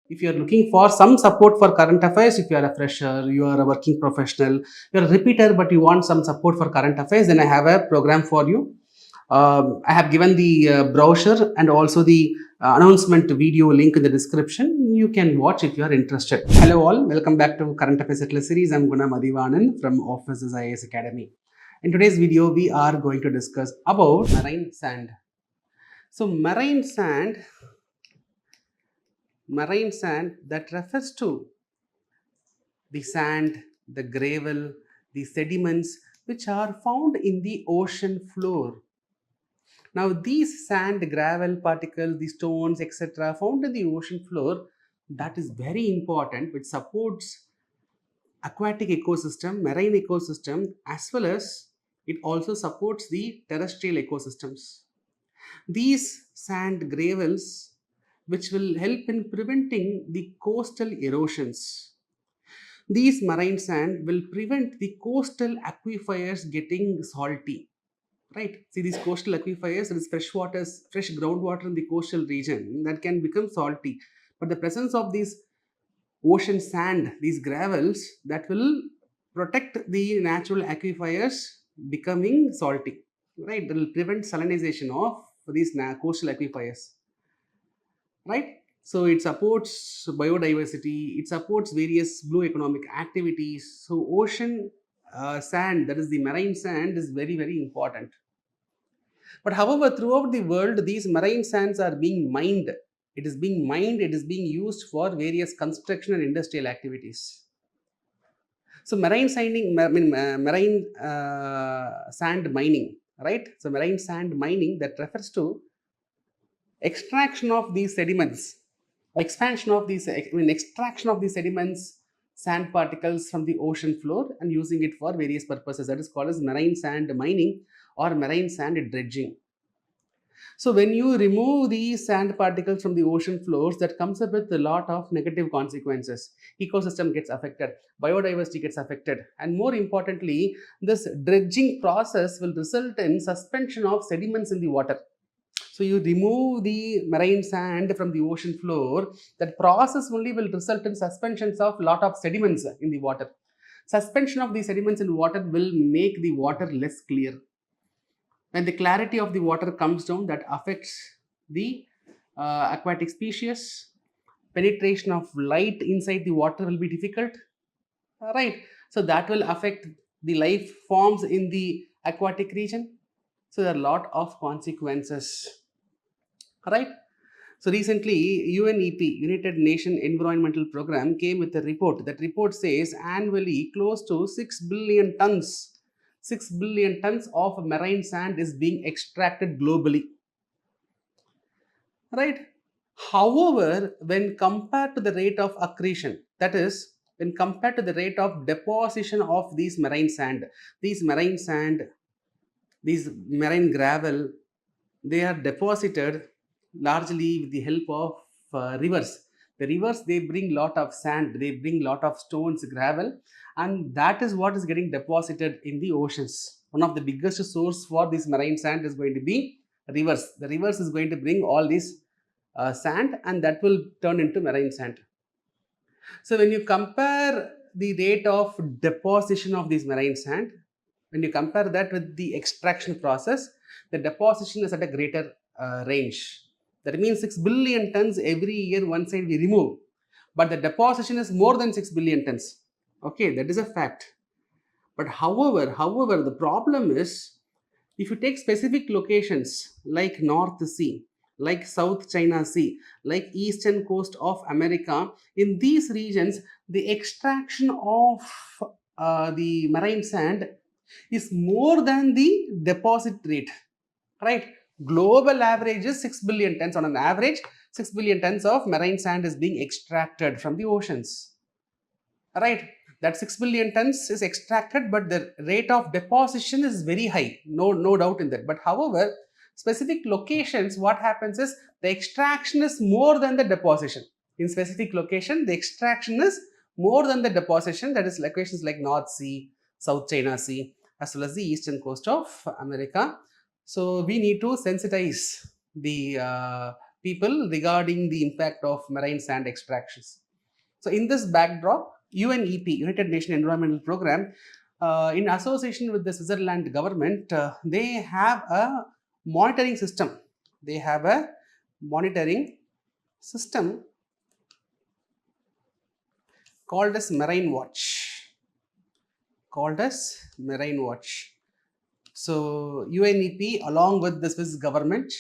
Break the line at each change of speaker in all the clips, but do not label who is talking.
If you are looking for some support for current affairs, if you are a fresher, you are a working professional, you are a repeater, but you want some support for current affairs, then I have a program for you. I have given the brochure and also the announcement video link in the description. You can watch if you are interested. Hello all, welcome back to Current Affairs Hitlist series. I'm Guna Mathivanan from Offices IAS Academy. In today's video, we are going to discuss about marine sand. So marine sand that refers to the sand, the gravel, the sediments which are found in the ocean floor. Now, these sand, gravel particles, the stones, etc., found in the ocean floor, that is very important, which supports aquatic ecosystem, marine ecosystem, as well as it also supports the terrestrial ecosystems. These sand gravels, which will help in preventing the coastal erosions. These marine sand will prevent the coastal aquifers getting salty. Right? See, these coastal aquifers, there is fresh groundwater in the coastal region that can become salty. But the presence of these ocean sand, these gravels, that will protect the natural aquifers becoming salty. Right? That will prevent salinization of these coastal aquifers. Right? So it supports biodiversity, it supports various blue economic activities. So ocean sand, that is the marine sand, is very, very important. But however, throughout the world, these marine sands are being mined. It is being mined, it is being used for various construction and industrial activities. So marine sand mining, right? So marine sand mining, that refers to extraction of these sediments, extraction of these sediments, sand particles from the ocean floor and using it for various purposes. That is called as marine sand mining or marine sand dredging. So when you remove these sand particles from the ocean floors, that comes up with a lot of negative consequences. Ecosystem gets affected, biodiversity gets affected, and more importantly, this dredging process will result in suspension of sediments in the water. So you remove the marine sand from the ocean floor, that process only will result in suspensions of lot of sediments in the water. Suspension of these sediments in water will make the water less clear. When the clarity of the water comes down, that affects the aquatic species. Penetration of light inside the water will be difficult. Right. So that will affect the life forms in the aquatic region. So there are a lot of consequences. Right. So recently, UNEP, United Nations Environmental Program, came with a report. That report says annually close to 6 billion tons of marine sand is being extracted globally. Right? However, when compared to the rate of accretion, that is, when compared to the rate of deposition of these marine sand, these marine gravel, they are deposited largely with the help of rivers. The rivers, they bring lot of sand, they bring lot of stones, gravel, and that is what is getting deposited in the oceans. One of the biggest source for this marine sand is going to be rivers. The rivers is going to bring all this sand, and that will turn into marine sand. So when you compare the rate of deposition of this marine sand, when you compare that with the extraction process, the deposition is at a greater range. That means 6 billion tons every year one side we remove, but the deposition is more than 6 billion tons. Okay, that is a fact. But however, the problem is, if you take specific locations like North Sea, like South China Sea, like eastern coast of America, in these regions, the extraction of the marine sand is more than the deposit rate. Right? Global average is 6 billion tons. On an average, 6 billion tons of marine sand is being extracted from the oceans. Right? That 6 billion tons is extracted, but the rate of deposition is very high. No doubt in that. But however, specific locations, what happens is the extraction is more than the deposition. In specific location, the extraction is more than the deposition. That is locations like North Sea, South China Sea, as well as the eastern coast of America. So we need to sensitize the people regarding the impact of marine sand extractions. So in this backdrop, UNEP, United Nations Environmental Program, in association with the Switzerland government, they have a monitoring system. They have a monitoring system called as Marine Watch. Called as Marine Watch. So UNEP, along with the Swiss government,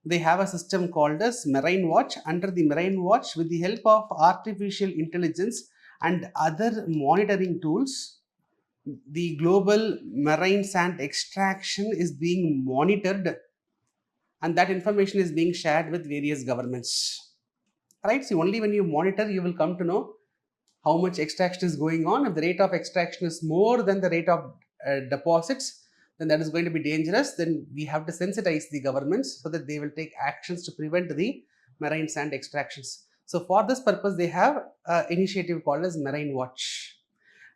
they have a system called as Marine Watch. Under the Marine Watch, with the help of artificial intelligence and other monitoring tools, the global marine sand extraction is being monitored, and that information is being shared with various governments. Right? See, only when you monitor, you will come to know how much extraction is going on. If the rate of extraction is more than the rate of deposits, then that is going to be dangerous. Then we have to sensitize the governments so that they will take actions to prevent the marine sand extractions. So for this purpose, they have an initiative called as Marine Watch.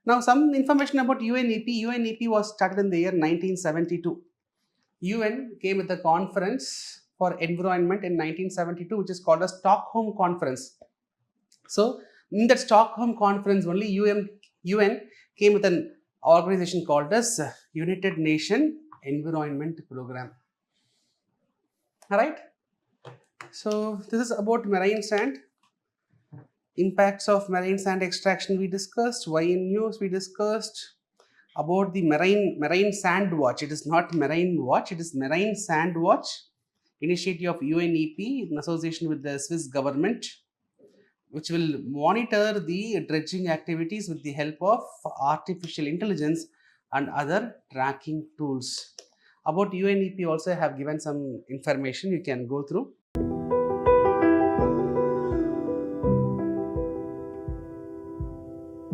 Now, some information about UNEP. UNEP was started in the year 1972. UN came with a conference for environment in 1972, which is called a Stockholm Conference. So in that Stockholm Conference, only UN came with an organization called as United Nations Environment Program. All right. So this is about marine sand. Impacts of marine sand extraction we discussed. Why in use we discussed. About the marine sand watch. It is not marine watch. It is marine sand watch. Initiative of UNEP in association with the Swiss government, which will monitor the dredging activities with the help of artificial intelligence and other tracking tools. About UNEP also I have given some information you can go through.